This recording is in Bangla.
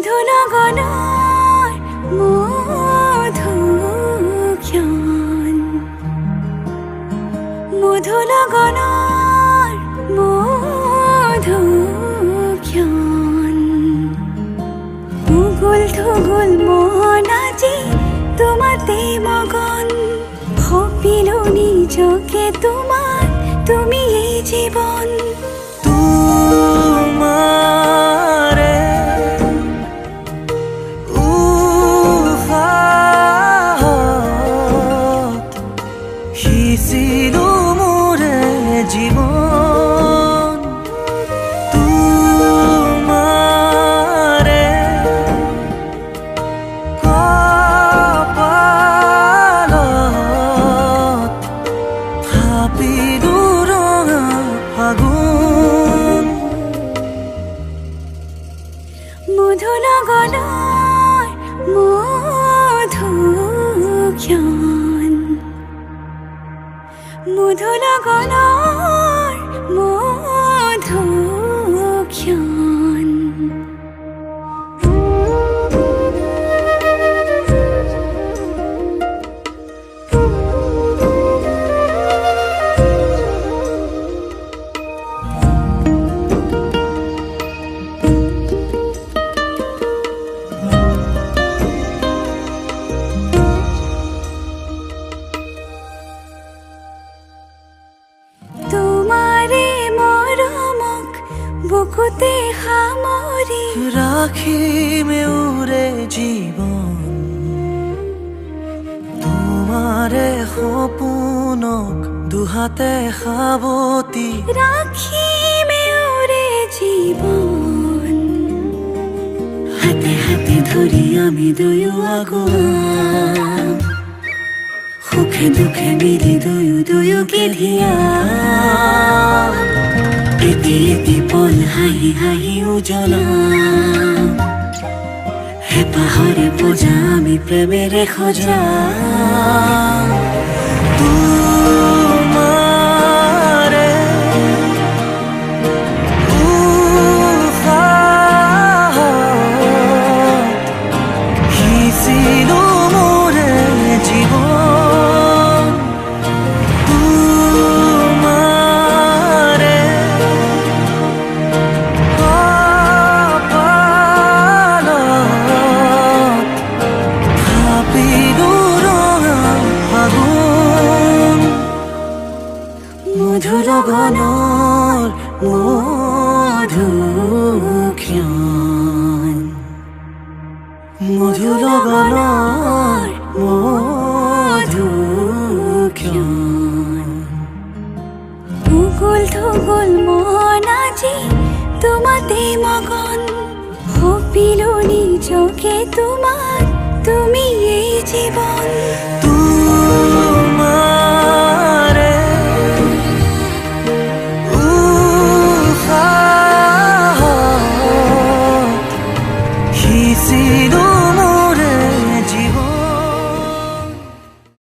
মধু লগনৰ মধুক্ষণ মধু লগনৰ মধুক্ষণ উগুল থুগুল মন আজি তোমাতে মগন ভাবিলো নিজকে তোমার তুমি এই জীবন তোমারে উহাত সিঁচিলো মোরে জীবন তোমারে কপালত থাপিলো ৰঙা ফাগুন মধু লগনৰ মধুক্ষণ মধু লগনৰ মধুক্ষণ তোমাৰে মৰমক বুকুতে সামৰি রাখিমে উরে জীবন তোমারে সপোনক দুহাতে সাবতি ৰাখিমে ওৰে জীৱন হাতে হাতে ধৰি আমি দুয়ো আগুৱাম সুখে দুখে মিলি দুয়োকে ধিয়াম এটি এটি পল হাঁহি হাঁহি উজ্বলাম হেঁপাহৰে পূজা আমি প্ৰেমেৰে সজাম তোমারে উহাত সিঁচিলো মোরে জীবন তোমারে কপালত থাপিলো ৰঙা ফাগুন মধু লগনৰ মধুক্ষণ মধু লগনৰ মধুক্ষণ উগুল থুগুল মন আজি তোমাতে মগন ভাবিলো নিজকে তোমার তুমি এই জীবন তোমারে উহাত সিঁচি